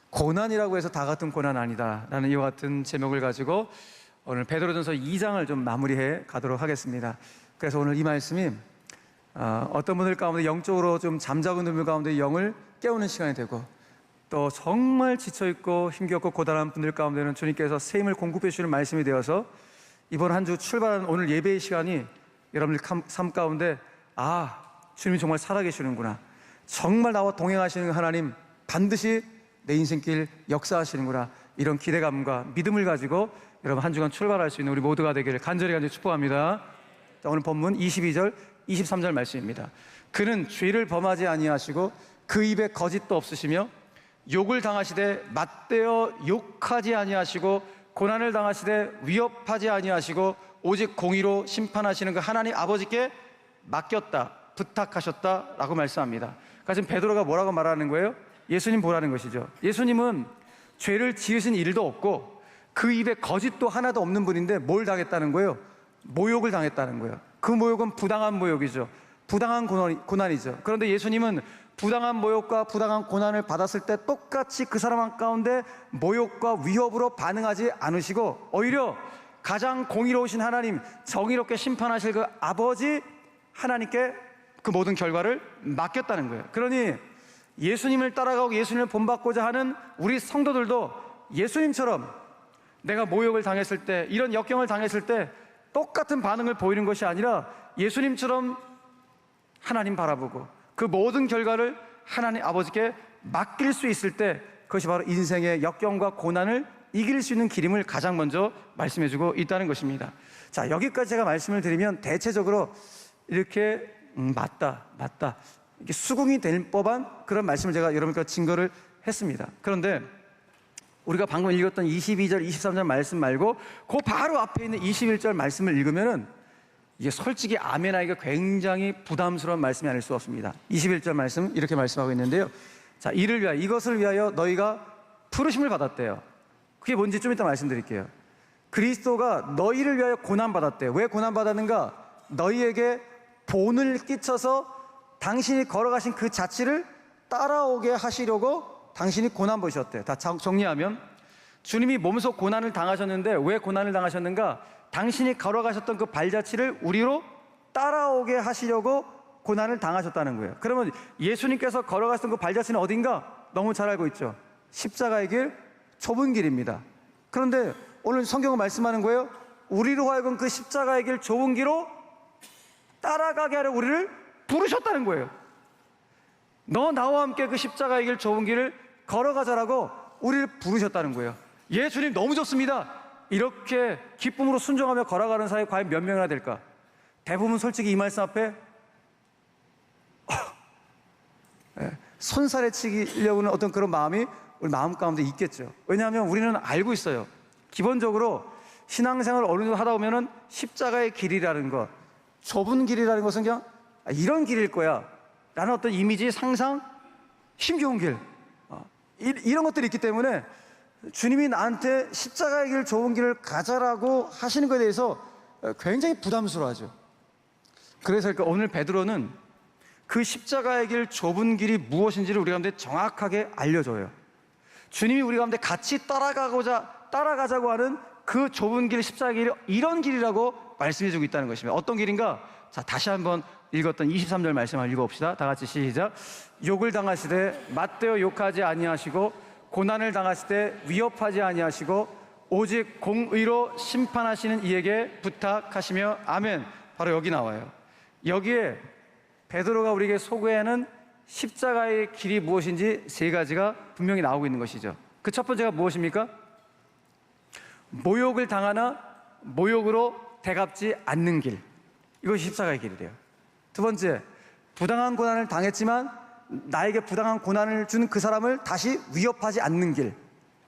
고난이라고 해서 다 같은 고난 아니다 라는 이와 같은 제목을 가지고 오늘 베드로전서 2장을 좀 마무리해 가도록 하겠습니다. 그래서 오늘 이 말씀이 어떤 분들 가운데 영적으로 좀 잠자고 있는 분들 가운데 영을 깨우는 시간이 되고, 또 정말 지쳐있고 힘겹고 고단한 분들 가운데는 주님께서 새 힘을 공급해 주시는 말씀이 되어서 이번 한 주 출발하는 오늘 예배의 시간이 여러분들 삶 가운데 주님이 정말 살아계시는구나, 정말 나와 동행하시는 하나님 반드시 내 인생길 역사하시는구나, 이런 기대감과 믿음을 가지고 여러분 한 주간 출발할 수 있는 우리 모두가 되기를 간절히 축복합니다. 자, 오늘 본문 22절 23절 말씀입니다. 그는 죄를 범하지 아니하시고 그 입에 거짓도 없으시며 욕을 당하시되 맞대어 욕하지 아니하시고 고난을 당하시되 위협하지 아니하시고 오직 공의로 심판하시는 그 하나님 아버지께 맡겼다, 부탁하셨다 라고 말씀합니다. 그러니까 지금 베드로가 뭐라고 말하는 거예요? 예수님 보라는 것이죠. 예수님은 죄를 지으신 일도 없고 그 입에 거짓도 하나도 없는 분인데 뭘 당했다는 거예요? 모욕을 당했다는 거예요. 그 모욕은 부당한 모욕이죠. 부당한 고난이죠. 그런데 예수님은 부당한 모욕과 부당한 고난을 받았을 때 똑같이 그 사람 가운데 모욕과 위협으로 반응하지 않으시고 오히려 가장 공의로우신 하나님, 정의롭게 심판하실 그 아버지 하나님께 그 모든 결과를 맡겼다는 거예요. 그러니 예수님을 따라가고 예수님을 본받고자 하는 우리 성도들도 예수님처럼 내가 모욕을 당했을 때, 이런 역경을 당했을 때 똑같은 반응을 보이는 것이 아니라 예수님처럼 하나님 바라보고 그 모든 결과를 하나님 아버지께 맡길 수 있을 때, 그것이 바로 인생의 역경과 고난을 이길 수 있는 길임을 가장 먼저 말씀해주고 있다는 것입니다. 자, 여기까지 제가 말씀을 드리면 대체적으로 이렇게 맞다 이게 수긍이 될 법한 그런 말씀을 제가 여러분께 증거를 했습니다. 그런데 우리가 방금 읽었던 22절 23절 말씀 말고 그 바로 앞에 있는 21절 말씀을 읽으면은 이게 솔직히 아멘하기가 굉장히 부담스러운 말씀이 아닐 수 없습니다. 21절 말씀 이렇게 말씀하고 있는데요. 자, 이것을 위하여 너희가 부르심을 받았대요. 그게 뭔지 좀 이따 말씀드릴게요. 그리스도가 너희를 위하여 고난받았대요. 왜 고난받았는가? 너희에게 본을 끼쳐서 당신이 걸어가신 그 자취를 따라오게 하시려고 당신이 고난 보셨대요. 다 정리하면 주님이 몸소 고난을 당하셨는데 왜 고난을 당하셨는가? 당신이 걸어가셨던 그 발자취를 우리로 따라오게 하시려고 고난을 당하셨다는 거예요. 그러면 예수님께서 걸어가셨던 그 발자취는 어딘가? 너무 잘 알고 있죠. 십자가의 길, 좁은 길입니다. 그런데 오늘 성경은 말씀하는 거예요. 우리로 하여금 그 십자가의 길, 좁은 길로 따라가게 하려 우리를 부르셨다는 거예요. 너 나와 함께 그 십자가의 길, 좁은 길을 걸어가자라고 우리를 부르셨다는 거예요. 예, 주님 너무 좋습니다. 이렇게 기쁨으로 순종하며 걸어가는 사람이 과연 몇 명이나 될까? 대부분 솔직히 이 말씀 앞에 손살에 치려고 하는 어떤 그런 마음이 우리 마음 가운데 있겠죠. 왜냐하면 우리는 알고 있어요. 기본적으로 신앙생활을 어느 정도 하다 보면은 십자가의 길이라는 것, 좁은 길이라는 것은 그냥 이런 길일 거야 라는 어떤 이미지, 상상, 힘겨운 길, 이런 것들이 있기 때문에 주님이 나한테 십자가의 길, 좁은 길을 가자라고 하시는 것에 대해서 굉장히 부담스러워하죠. 그래서 그러니까 오늘 베드로는 그 십자가의 길, 좁은 길이 무엇인지를 우리 가운데 정확하게 알려줘요. 주님이 우리 가운데 같이 따라가자고 하는 그 좁은 길, 십자가의 길이 이런 길이라고 말씀해주고 있다는 것입니다. 어떤 길인가? 자, 다시 한번 읽었던 23절 말씀을 읽어봅시다. 다 같이 시작. 욕을 당하시되 맞대어 욕하지 아니하시고 고난을 당하시되 위협하지 아니하시고 오직 공의로 심판하시는 이에게 부탁하시며 아멘. 바로 여기 나와요. 여기에 베드로가 우리에게 소개하는 십자가의 길이 무엇인지 세 가지가 분명히 나오고 있는 것이죠. 그 첫 번째가 무엇입니까? 모욕을 당하나 모욕으로 대갚지 않는 길, 이것이 십자가의 길이래요. 두 번째, 부당한 고난을 당했지만 나에게 부당한 고난을 준 그 사람을 다시 위협하지 않는 길,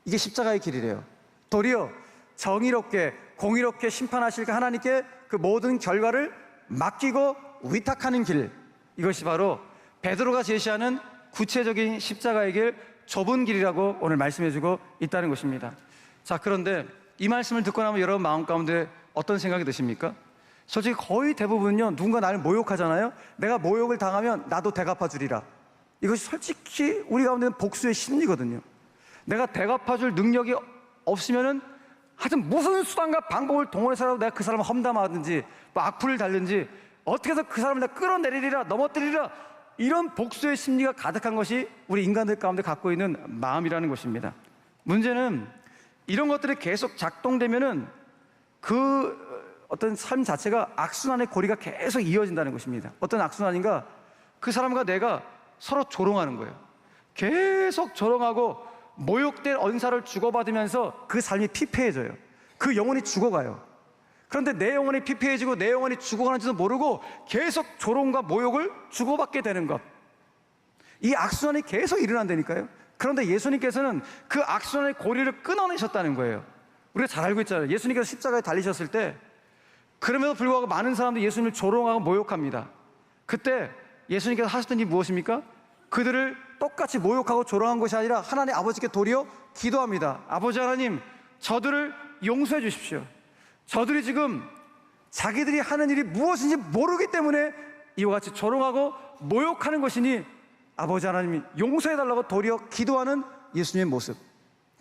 이게 십자가의 길이래요. 도리어 정의롭게 공의롭게 심판하실 그 하나님께 그 모든 결과를 맡기고 위탁하는 길, 이것이 바로 베드로가 제시하는 구체적인 십자가의 길, 좁은 길이라고 오늘 말씀해주고 있다는 것입니다. 자, 그런데 이 말씀을 듣고 나면 여러분 마음 가운데 어떤 생각이 드십니까? 솔직히 거의 대부분은요, 누군가 나를 모욕하잖아요. 내가 모욕을 당하면 나도 대갚아 주리라. 이것이 솔직히 우리 가운데는 복수의 심리거든요. 내가 대갚아줄 능력이 없으면은 하여튼 무슨 수단과 방법을 동원해서라도 내가 그 사람을 험담하든지 뭐 악플을 달든지 어떻게 해서 그 사람을 내가 끌어내리리라, 넘어뜨리리라, 이런 복수의 심리가 가득한 것이 우리 인간들 가운데 갖고 있는 마음이라는 것입니다. 문제는 이런 것들이 계속 작동되면은 그 어떤 삶 자체가 악순환의 고리가 계속 이어진다는 것입니다. 어떤 악순환인가? 그 사람과 내가 서로 조롱하는 거예요. 계속 조롱하고 모욕된 언사를 주고받으면서 그 삶이 피폐해져요. 그 영혼이 죽어가요. 그런데 내 영혼이 피폐해지고 내 영혼이 죽어가는지도 모르고 계속 조롱과 모욕을 주고받게 되는 것, 이 악순환이 계속 일어난다니까요. 그런데 예수님께서는 그 악순환의 고리를 끊어내셨다는 거예요. 우리가 잘 알고 있잖아요. 예수님께서 십자가에 달리셨을 때 그럼에도 불구하고 많은 사람들이 예수님을 조롱하고 모욕합니다. 그때 예수님께서 하셨던 일이 무엇입니까? 그들을 똑같이 모욕하고 조롱한 것이 아니라 하나님 아버지께 도리어 기도합니다. 아버지 하나님, 저들을 용서해 주십시오. 저들이 지금 자기들이 하는 일이 무엇인지 모르기 때문에 이와 같이 조롱하고 모욕하는 것이니 아버지 하나님이 용서해 달라고 도리어 기도하는 예수님의 모습.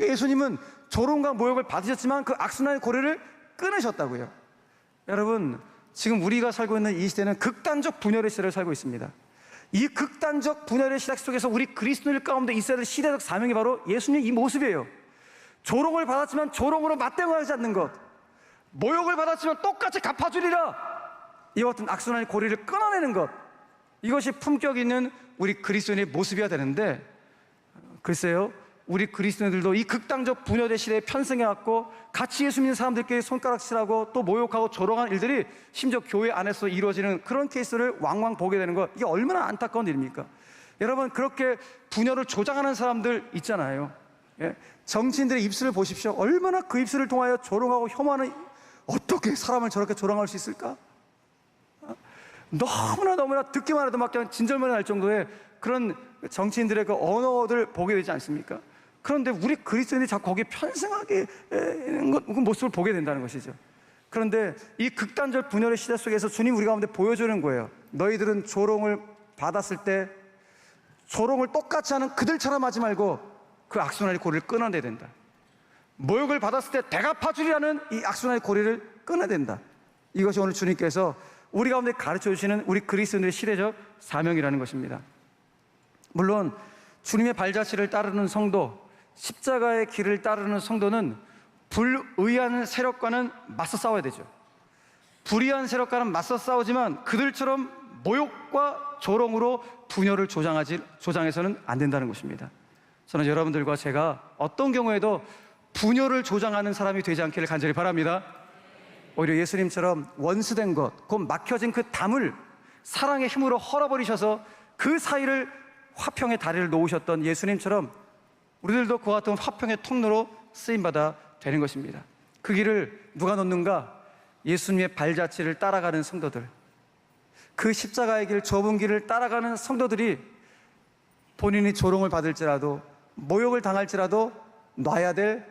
예수님은 조롱과 모욕을 받으셨지만 그 악순환의 고리를 끊으셨다고요. 여러분, 지금 우리가 살고 있는 이 시대는 극단적 분열의 시대를 살고 있습니다. 이 극단적 분열의 시대 속에서 우리 그리스도인들 가운데 있어야 될 시대적 사명이 바로 예수님의 이 모습이에요. 조롱을 받았지만 조롱으로 맞대응하지 않는 것, 모욕을 받았지만 똑같이 갚아주리라, 이와 같은 악순환의 고리를 끊어내는 것, 이것이 품격 있는 우리 그리스도인의 모습이어야 되는데, 글쎄요, 우리 그리스도인들도 이 극단적 분열의 시대에 편승해왔고 같이 예수 믿는 사람들끼리 손가락질하고 또 모욕하고 조롱하는 일들이 심지어 교회 안에서 이루어지는 그런 케이스를 왕왕 보게 되는 것, 이게 얼마나 안타까운 일입니까? 여러분, 그렇게 분열을 조장하는 사람들 있잖아요. 예? 정치인들의 입술을 보십시오. 얼마나 그 입술을 통하여 조롱하고 혐오하는, 어떻게 사람을 저렇게 조롱할 수 있을까? 너무나 듣기만 해도 막 그냥 진절머리 날 정도의 그런 정치인들의 그 언어들 보게 되지 않습니까? 그런데 우리 그리스도인들이 자꾸 거기에 편승하게 그 모습을 보게 된다는 것이죠. 그런데 이 극단적 분열의 시대 속에서 주님 우리 가운데 보여주는 거예요. 너희들은 조롱을 받았을 때 조롱을 똑같이 하는 그들처럼 하지 말고 그 악순환의 고리를 끊어내야 된다. 모욕을 받았을 때 대갚아주리라는 이 악순환의 고리를 끊어야 된다. 이것이 오늘 주님께서 우리 가운데 가르쳐 주시는 우리 그리스도인들의 시대적 사명이라는 것입니다. 물론 주님의 발자취를 따르는 성도, 십자가의 길을 따르는 성도는 불의한 세력과는 맞서 싸워야 되죠. 불의한 세력과는 맞서 싸우지만 그들처럼 모욕과 조롱으로 분열을 조장해서는 안 된다는 것입니다. 저는 여러분들과 제가 어떤 경우에도 분열을 조장하는 사람이 되지 않기를 간절히 바랍니다. 오히려 예수님처럼 원수된 것, 곧 막혀진 그 담을 사랑의 힘으로 헐어버리셔서 그 사이를 화평의 다리를 놓으셨던 예수님처럼 우리들도 그와 같은 화평의 통로로 쓰임받아 되는 것입니다. 그 길을 누가 놓는가? 예수님의 발자취를 따라가는 성도들, 그 십자가의 길, 좁은 길을 따라가는 성도들이 본인이 조롱을 받을지라도 모욕을 당할지라도 놔야 될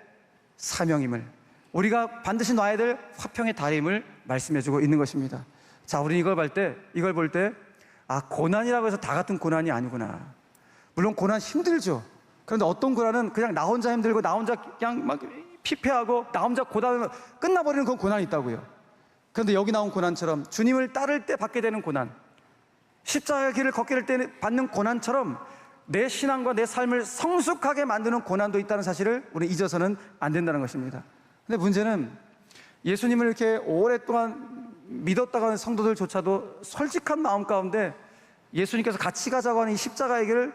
사명임을, 우리가 반드시 놔야 될 화평의 다림을 말씀해주고 있는 것입니다. 자, 우리는 이걸 볼 때 고난이라고 해서 다 같은 고난이 아니구나. 물론 고난 힘들죠. 그런데 어떤 고난은 그냥 나 혼자 힘들고 나 혼자 그냥 막 피폐하고 나 혼자 고단하면 끝나버리는 그런 고난이 있다고요. 그런데 여기 나온 고난처럼 주님을 따를 때 받게 되는 고난, 십자가의 길을 걷게 될 때 받는 고난처럼 내 신앙과 내 삶을 성숙하게 만드는 고난도 있다는 사실을 우리는 잊어서는 안 된다는 것입니다. 근데 문제는 예수님을 이렇게 오랫동안 믿었다고 하는 성도들조차도 솔직한 마음 가운데 예수님께서 같이 가자고 하는 이 십자가의 길을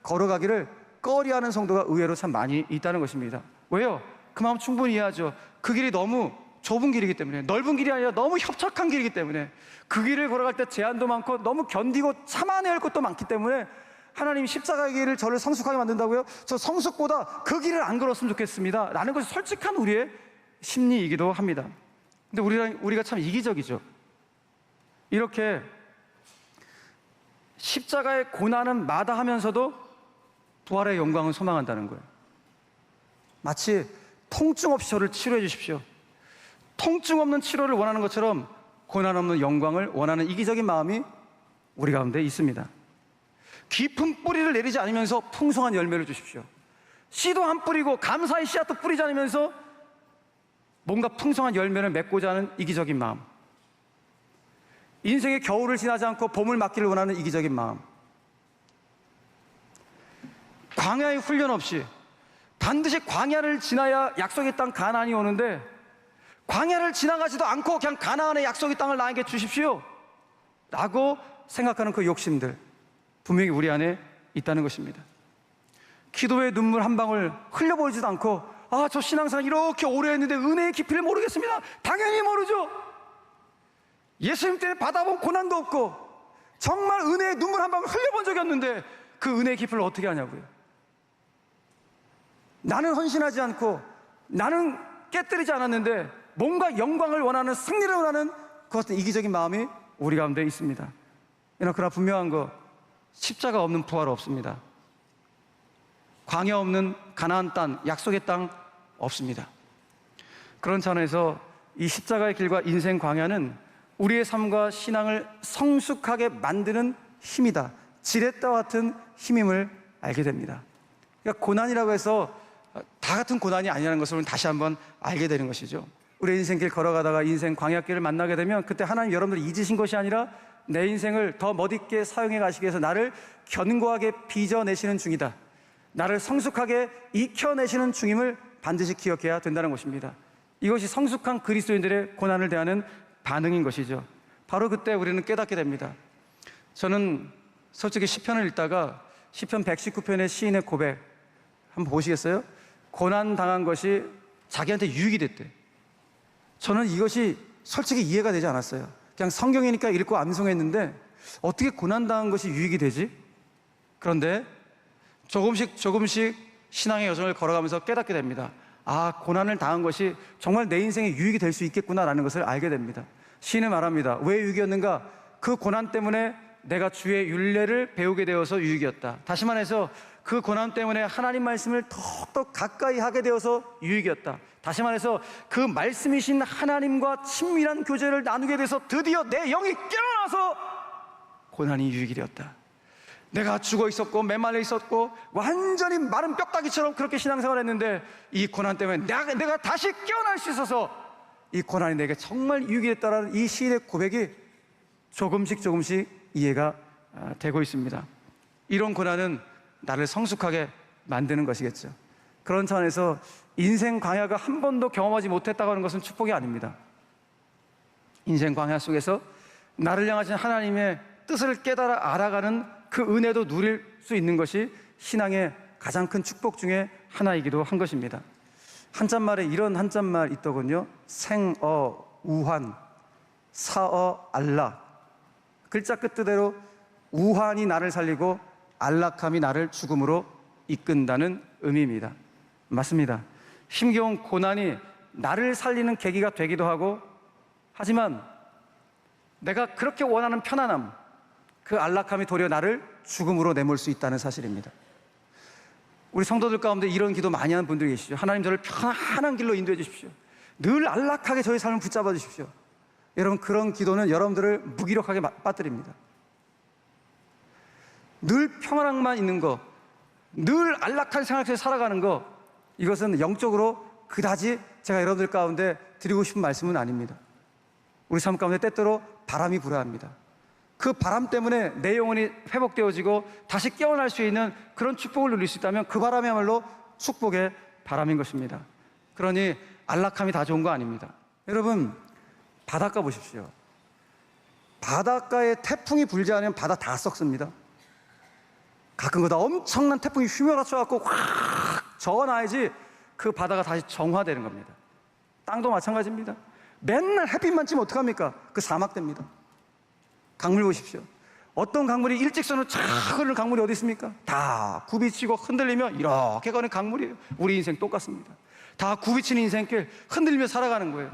걸어가기를 꺼려하는 성도가 의외로 참 많이 있다는 것입니다. 왜요? 그 마음 충분히 이해하죠. 그 길이 너무 좁은 길이기 때문에, 넓은 길이 아니라 너무 협착한 길이기 때문에, 그 길을 걸어갈 때 제한도 많고 너무 견디고 참아내야 할 것도 많기 때문에 하나님이 십자가의 길을 저를 성숙하게 만든다고요? 저 성숙보다 그 길을 안 걸었으면 좋겠습니다 라는 것이 솔직한 우리의 심리이기도 합니다. 근데 우리가 참 이기적이죠. 이렇게 십자가의 고난은 마다하면서도 부활의 영광을 소망한다는 거예요. 마치 통증 없이 저를 치료해 주십시오, 통증 없는 치료를 원하는 것처럼 고난 없는 영광을 원하는 이기적인 마음이 우리 가운데 있습니다. 깊은 뿌리를 내리지 않으면서 풍성한 열매를 주십시오. 씨도 안 뿌리고 감사의 씨앗도 뿌리지 않으면서 뭔가 풍성한 열매를 맺고자 하는 이기적인 마음, 인생의 겨울을 지나지 않고 봄을 맞기를 원하는 이기적인 마음, 광야의 훈련 없이 반드시 광야를 지나야 약속의 땅 가나안이 오는데 광야를 지나가지도 않고 그냥 가나안의 약속의 땅을 나에게 주십시오 라고 생각하는 그 욕심들, 분명히 우리 안에 있다는 것입니다. 기도의 눈물 한 방울 흘려보이지도 않고, 아, 저 신앙생활 이렇게 오래 했는데 은혜의 깊이를 모르겠습니다. 당연히 모르죠. 예수님 때문에 받아본 고난도 없고 정말 은혜의 눈물 한 방울 흘려본 적이 없는데 그 은혜의 깊이를 어떻게 하냐고요. 나는 헌신하지 않고 나는 깨뜨리지 않았는데 뭔가 영광을 원하는, 승리를 원하는 그것은 이기적인 마음이 우리 가운데 있습니다. 그러나 분명한 거, 십자가 없는 부활 없습니다. 광야 없는 가나안 땅, 약속의 땅 없습니다. 그런 차원에서 이 십자가의 길과 인생 광야는 우리의 삶과 신앙을 성숙하게 만드는 힘이다, 지렛대와 같은 힘임을 알게 됩니다. 그러니까 고난이라고 해서 다 같은 고난이 아니라는 것을 다시 한번 알게 되는 것이죠. 우리 인생길 걸어가다가 인생 광야길을 만나게 되면 그때 하나님 여러분들 잊으신 것이 아니라 내 인생을 더 멋있게 사용해 가시기 위해서 나를 견고하게 빚어내시는 중이다, 나를 성숙하게 익혀내시는 중임을 반드시 기억해야 된다는 것입니다. 이것이 성숙한 그리스도인들의 고난을 대하는 반응인 것이죠. 바로 그때 우리는 깨닫게 됩니다. 저는 솔직히 시편을 읽다가 시편 119편의 시인의 고백 한번 보시겠어요? 고난당한 것이 자기한테 유익이 됐대. 저는 이것이 솔직히 이해가 되지 않았어요. 그냥 성경이니까 읽고 암송했는데 어떻게 고난당한 것이 유익이 되지? 그런데 조금씩 신앙의 여정을 걸어가면서 깨닫게 됩니다. 아, 고난을 당한 것이 정말 내 인생에 유익이 될 수 있겠구나라는 것을 알게 됩니다. 시인은 말합니다. 왜 유익이었는가? 그 고난 때문에 내가 주의 율례를 배우게 되어서 유익이었다. 다시 말해서 그 고난 때문에 하나님 말씀을 더욱더 가까이 하게 되어서 유익이었다. 다시 말해서 그 말씀이신 하나님과 친밀한 교제를 나누게 돼서 드디어 내 영이 깨어나서 고난이 유익이 되었다. 내가 죽어 있었고 메말라 있었고 완전히 마른 뼈다귀처럼 그렇게 신앙생활을 했는데 이 고난 때문에 내가 다시 깨어날 수 있어서 이 고난이 내게 정말 유익이 됐다라는 이 시인의 고백이 조금씩 이해가 되고 있습니다. 이런 고난은 나를 성숙하게 만드는 것이겠죠. 그런 차원에서 인생 광야가 한 번도 경험하지 못했다고 하는 것은 축복이 아닙니다. 인생 광야 속에서 나를 향하신 하나님의 뜻을 깨달아 알아가는 그 은혜도 누릴 수 있는 것이 신앙의 가장 큰 축복 중에 하나이기도 한 것입니다. 한자말에 이런 한자말 있더군요. 생어 우환, 사어 안락. 글자 끝 뜻대로 우환이 나를 살리고 안락함이 나를 죽음으로 이끈다는 의미입니다. 맞습니다. 힘겨운 고난이 나를 살리는 계기가 되기도 하고, 하지만 내가 그렇게 원하는 편안함, 그 안락함이 도리어 나를 죽음으로 내몰 수 있다는 사실입니다. 우리 성도들 가운데 이런 기도 많이 하는 분들이 계시죠. 하나님, 저를 편안한 길로 인도해 주십시오. 늘 안락하게 저의 삶을 붙잡아 주십시오. 여러분, 그런 기도는 여러분들을 무기력하게 빠뜨립니다. 늘 평안함만 있는 거, 늘 안락한 생활 속에 살아가는 거, 이것은 영적으로 그다지 제가 여러분들 가운데 드리고 싶은 말씀은 아닙니다. 우리 삶 가운데 때때로 바람이 불어야 합니다. 그 바람 때문에 내 영혼이 회복되어지고 다시 깨어날 수 있는 그런 축복을 누릴 수 있다면 그 바람이야말로 축복의 바람인 것입니다. 그러니 안락함이 다 좋은 거 아닙니다. 여러분, 바닷가 보십시오. 바닷가에 태풍이 불지 않으면 바다 다 썩습니다. 가끔가다 엄청난 태풍이 휘몰아쳐갖고 확 저어놔야지 그 바다가 다시 정화되는 겁니다. 땅도 마찬가지입니다. 맨날 햇빛만 찌면 어떡합니까? 그 사막 됩니다. 강물 보십시오. 어떤 강물이 일직선으로 쫙 흐르는 강물이 어디 있습니까? 다 굽이치고 흔들리며 이렇게 가는 강물이에요. 우리 인생 똑같습니다. 다 굽이치는 인생길 흔들리며 살아가는 거예요.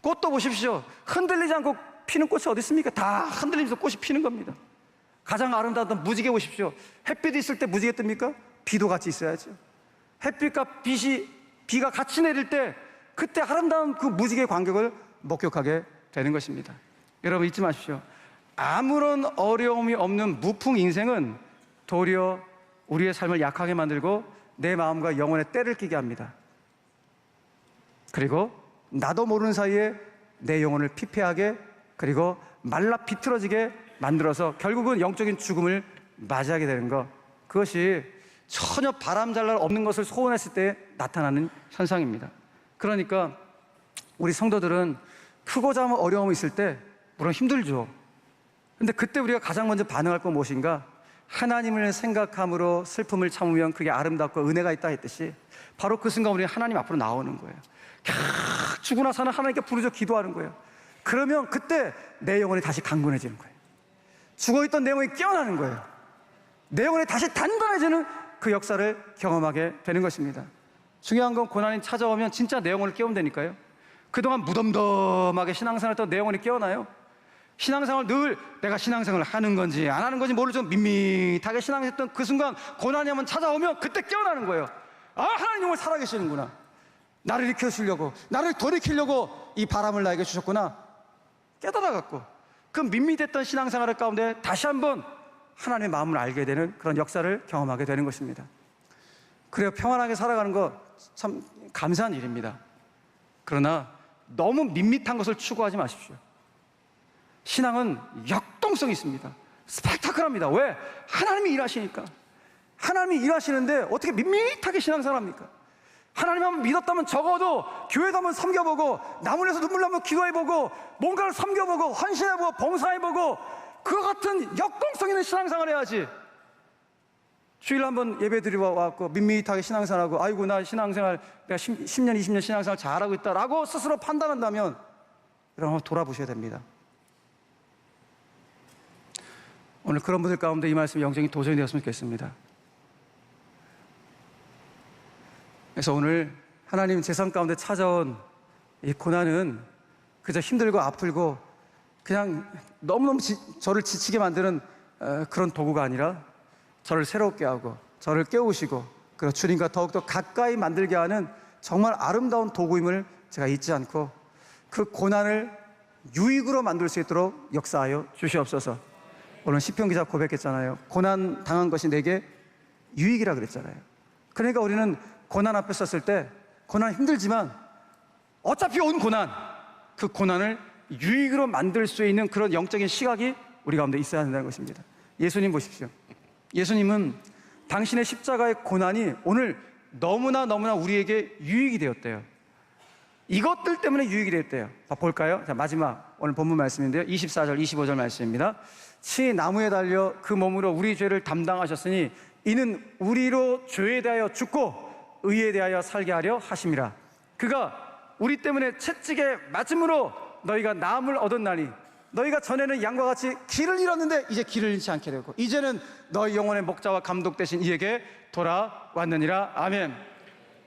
꽃도 보십시오. 흔들리지 않고 피는 꽃이 어디 있습니까? 다 흔들리면서 꽃이 피는 겁니다. 가장 아름다웠던 무지개 보십시오. 햇빛이 있을 때 무지개 뜹니까? 비도 같이 있어야죠. 햇빛과 비가 같이 내릴 때 그때 아름다운 그 무지개의 광경을 목격하게 되는 것입니다. 여러분, 잊지 마십시오. 아무런 어려움이 없는 무풍 인생은 도리어 우리의 삶을 약하게 만들고 내 마음과 영혼에 때를 끼게 합니다. 그리고 나도 모르는 사이에 내 영혼을 피폐하게, 그리고 말라 비틀어지게 만들어서 결국은 영적인 죽음을 맞이하게 되는 것, 그것이 전혀 바람잘 날 없는 것을 소원했을 때 나타나는 현상입니다. 그러니까 우리 성도들은 크고 작은 어려움이 있을 때 물론 힘들죠. 근데 그때 우리가 가장 먼저 반응할 건 무엇인가? 하나님을 생각함으로 슬픔을 참으면 그게 아름답고 은혜가 있다 했듯이, 바로 그 순간 우리는 하나님 앞으로 나오는 거예요. 죽고 나서는 하나님께 부르짖어 기도하는 거예요. 그러면 그때 내 영혼이 다시 강건해지는 거예요. 죽어있던 내 영혼이 깨어나는 거예요. 내 영혼이 다시 단단해지는 그 역사를 경험하게 되는 것입니다. 중요한 건 고난이 찾아오면 진짜 내 영혼을 깨우면 되니까요. 그동안 무덤덤하게 신앙생활 했던 내 영혼이 깨어나요. 신앙생활 늘 내가 신앙생활을 하는 건지 안 하는 건지 모르죠. 밋밋하게 신앙했던 그 순간 고난이 한번 찾아오면 그때 깨어나는 거예요. 아, 하나님 정말 살아계시는구나. 나를 일으켜주려고, 나를 돌이키려고 이 바람을 나에게 주셨구나. 깨달아갖고 그 밋밋했던 신앙생활 가운데 다시 한번 하나님의 마음을 알게 되는 그런 역사를 경험하게 되는 것입니다. 그래야 평안하게 살아가는 거 참 감사한 일입니다. 그러나 너무 밋밋한 것을 추구하지 마십시오. 신앙은 역동성이 있습니다. 스펙타클합니다. 왜? 하나님이 일하시니까. 하나님이 일하시는데 어떻게 밋밋하게 신앙생활합니까? 하나님 한번 믿었다면 적어도 교회도 한번 섬겨보고, 나무 위에서 눈물 나면 기도해보고, 뭔가를 섬겨보고, 헌신해보고, 봉사해보고, 그와 같은 역동성 있는 신앙생활 해야지. 주일 한번 예배 드리러 와갖고 밋밋하게 신앙생활하고, 아이고 나 신앙생활 내가 10년 20년 신앙생활 잘하고 있다라고 스스로 판단한다면 여러분 한번 돌아보셔야 됩니다. 오늘 그런 분들 가운데 이 말씀이 영적인 도전이 되었으면 좋겠습니다. 그래서 오늘 하나님 재산 가운데 찾아온 이 고난은 그저 힘들고 아프고 그냥 너무너무 저를 지치게 만드는 그런 도구가 아니라 저를 새롭게 하고 저를 깨우시고, 그리고 주님과 더욱더 가까이 만들게 하는 정말 아름다운 도구임을 제가 잊지 않고 그 고난을 유익으로 만들 수 있도록 역사하여 주시옵소서. 오늘 시편 기자 고백했잖아요. 고난 당한 것이 내게 유익이라 그랬잖아요. 그러니까 우리는 고난 앞에 섰을 때 고난 힘들지만 어차피 온 고난, 그 고난을 유익으로 만들 수 있는 그런 영적인 시각이 우리 가운데 있어야 한다는 것입니다. 예수님 보십시오. 예수님은 당신의 십자가의 고난이 오늘 너무나 우리에게 유익이 되었대요. 이것들 때문에 유익이 되었대요. 볼까요? 자, 마지막 오늘 본문 말씀인데요, 24절 25절 말씀입니다. 친히 나무에 달려 그 몸으로 우리 죄를 담당하셨으니 이는 우리로 죄에 대하여 죽고 의에 대하여 살게 하려 하심이라. 그가 우리 때문에 채찍에 맞음으로 너희가 나음을 얻었나니, 너희가 전에는 양과 같이 길을 잃었는데 이제 길을 잃지 않게 되고 이제는 너희 영혼의 목자와 감독 되신 이에게 돌아왔느니라. 아멘.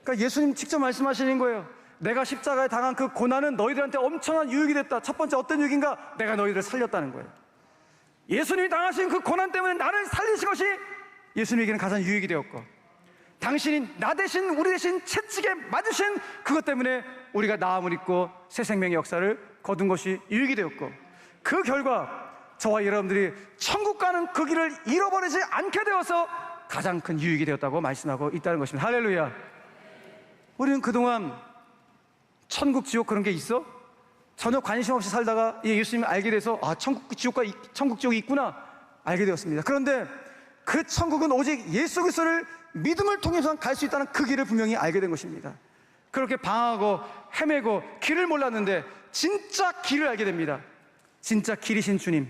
그러니까 예수님 직접 말씀하시는 거예요. 내가 십자가에 당한 그 고난은 너희들한테 엄청난 유익이 됐다. 첫 번째 어떤 유익인가? 내가 너희들을 살렸다는 거예요. 예수님이 당하신 그 고난 때문에 나를 살리신 것이 예수님에게는 가장 유익이 되었고, 당신이 나 대신 우리 대신 채찍에 맞으신 그것 때문에 우리가 나음을 입고 새 생명의 역사를 거둔 것이 유익이 되었고, 그 결과 저와 여러분들이 천국 가는 그 길을 잃어버리지 않게 되어서 가장 큰 유익이 되었다고 말씀하고 있다는 것입니다. 할렐루야. 우리는 그동안 천국 지옥 그런 게 있어? 전혀 관심 없이 살다가 예수님을 알게 돼서 천국 지옥이 있구나 알게 되었습니다. 그런데 그 천국은 오직 예수 그리스도를 믿음을 통해서 갈 수 있다는 그 길을 분명히 알게 된 것입니다. 그렇게 방황하고 헤매고 길을 몰랐는데 진짜 길을 알게 됩니다. 진짜 길이신 주님,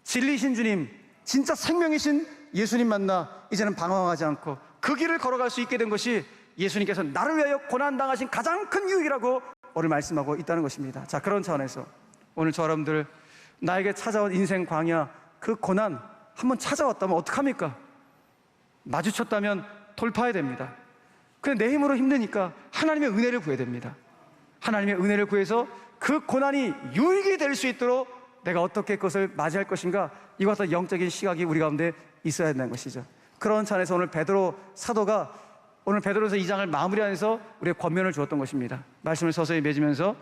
진리신 주님, 진짜 생명이신 예수님 만나 이제는 방황하지 않고 그 길을 걸어갈 수 있게 된 것이 예수님께서 나를 위하여 고난당하신 가장 큰 유익이라고 오늘 말씀하고 있다는 것입니다. 자, 그런 차원에서 오늘 저 여러분들, 나에게 찾아온 인생 광야, 그 고난 한번 찾아왔다면 어떡합니까? 마주쳤다면 돌파해야 됩니다. 근데 내 힘으로 힘드니까 하나님의 은혜를 구해야 됩니다. 하나님의 은혜를 구해서 그 고난이 유익이 될 수 있도록 내가 어떻게 그것을 맞이할 것인가, 이와 같은 영적인 시각이 우리 가운데 있어야 된다는 것이죠. 그런 차원에서 오늘 베드로 사도가 오늘 베드로서 2장을 마무리하면서 우리의 권면을 주었던 것입니다. 말씀을 서서히 맺으면서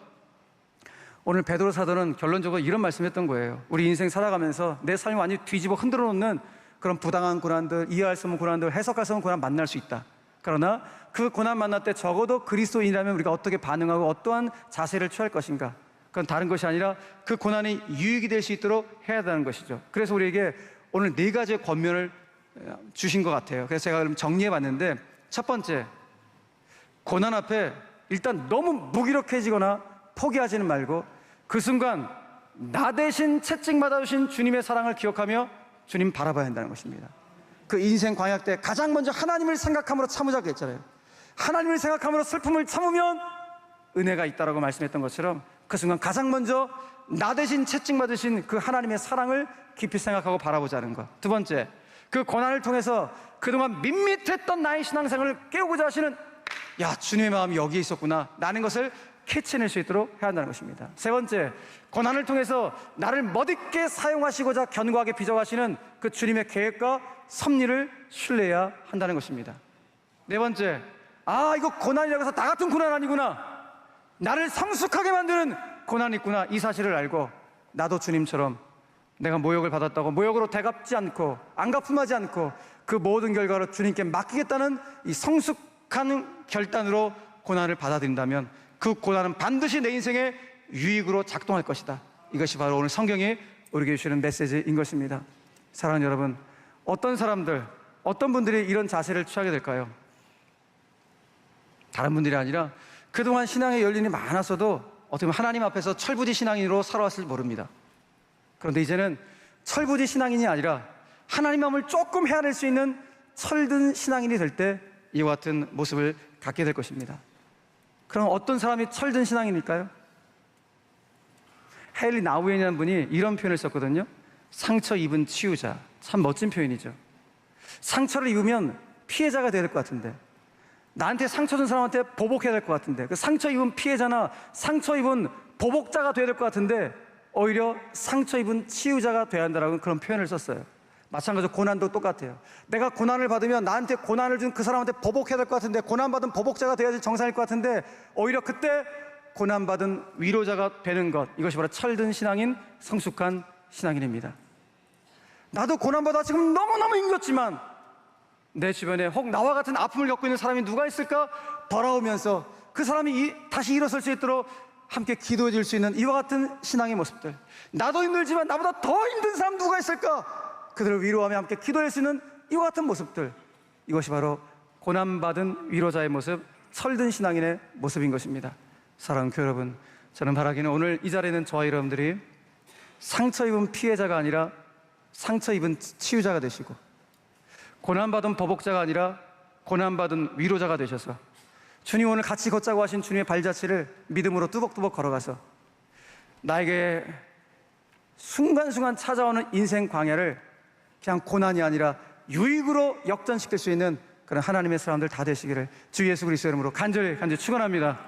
오늘 베드로 사도는 결론적으로 이런 말씀을 했던 거예요. 우리 인생 살아가면서 내 삶을 완전히 뒤집어 흔들어 놓는 그런 부당한 고난들, 이해할 수 없는 고난들, 해석할 수 없는 고난 만날 수 있다. 그러나 그 고난 만날 때 적어도 그리스도인이라면 우리가 어떻게 반응하고 어떠한 자세를 취할 것인가, 그건 다른 것이 아니라 그 고난이 유익이 될 수 있도록 해야 되는 것이죠. 그래서 우리에게 오늘 4가지의 권면을 주신 것 같아요. 그래서 제가 그럼 정리해 봤는데, 첫 번째, 고난 앞에 일단 너무 무기력해지거나 포기하지는 말고 그 순간 나 대신 채찍받아 주신 주님의 사랑을 기억하며 주님 바라봐야 한다는 것입니다. 그 인생 광야 때 가장 먼저 하나님을 생각함으로 참으자고 했잖아요. 하나님을 생각함으로 슬픔을 참으면 은혜가 있다라고 말씀했던 것처럼 그 순간 가장 먼저 나 대신 채찍받으신 그 하나님의 사랑을 깊이 생각하고 바라보자는 것. 두 번째, 그 고난을 통해서 그동안 밋밋했던 나의 신앙생활을 깨우고자 하시는, 야, 주님의 마음이 여기에 있었구나 라는 것을 캐치해낼 수 있도록 해야 한다는 것입니다. 세 번째, 고난을 통해서 나를 멋있게 사용하시고자 견고하게 빚어가시는 그 주님의 계획과 섭리를 신뢰해야 한다는 것입니다. 네 번째, 이거 고난이라고 해서 나 같은 고난 아니구나, 나를 성숙하게 만드는 고난이 있구나, 이 사실을 알고 나도 주님처럼 내가 모욕을 받았다고 모욕으로 되갚지 않고 안갚음하지 않고 그 모든 결과로 주님께 맡기겠다는 이 성숙한 결단으로 고난을 받아들인다면 그 고난은 반드시 내 인생의 유익으로 작동할 것이다. 이것이 바로 오늘 성경이 우리에게 주시는 메시지인 것입니다. 사랑하는 여러분, 어떤 사람들, 어떤 분들이 이런 자세를 취하게 될까요? 다른 분들이 아니라 그동안 신앙의 연륜이 많았어도 어떻게 보면 하나님 앞에서 철부지 신앙인으로 살아왔을지 모릅니다. 그런데 이제는 철부지 신앙인이 아니라 하나님 마음을 조금 헤아릴 수 있는 철든 신앙인이 될 때 이와 같은 모습을 갖게 될 것입니다. 그럼 어떤 사람이 철든 신앙인일까요? 헤일리 나우엔이라는 분이 이런 표현을 썼거든요. 상처 입은 치유자. 참 멋진 표현이죠. 상처를 입으면 피해자가 돼야 될 것 같은데, 나한테 상처 준 사람한테 보복해야 될 것 같은데, 그 상처 입은 피해자나 상처 입은 보복자가 돼야 될 것 같은데 오히려 상처 입은 치유자가 돼야 한다는 그런 표현을 썼어요. 마찬가지로 고난도 똑같아요. 내가 고난을 받으면 나한테 고난을 준 그 사람한테 보복해야 될 것 같은데, 고난받은 보복자가 돼야지 정상일 것 같은데 오히려 그때 고난받은 위로자가 되는 것, 이것이 바로 철든 신앙인, 성숙한 신앙인입니다. 나도 고난받아 지금 너무너무 힘들었지만 내 주변에 혹 나와 같은 아픔을 겪고 있는 사람이 누가 있을까 돌아오면서 그 사람이 다시 일어설 수 있도록 함께 기도해 줄 수 있는 이와 같은 신앙의 모습들, 나도 힘들지만 나보다 더 힘든 사람 누가 있을까, 그들을 위로하며 함께 기도할 수 있는 이와 같은 모습들, 이것이 바로 고난받은 위로자의 모습, 철든 신앙인의 모습인 것입니다. 사랑하는 교회 여러분, 저는 바라기는 오늘 이 자리에 있는 저와 여러분들이 상처 입은 피해자가 아니라 상처 입은 치유자가 되시고, 고난받은 보복자가 아니라 고난받은 위로자가 되셔서 주님 오늘 같이 걷자고 하신 주님의 발자취를 믿음으로 뚜벅뚜벅 걸어가서 나에게 순간순간 찾아오는 인생 광야를 그냥 고난이 아니라 유익으로 역전시킬 수 있는 그런 하나님의 사람들 다 되시기를 주 예수 그리스도의 이름으로 간절히 축원합니다.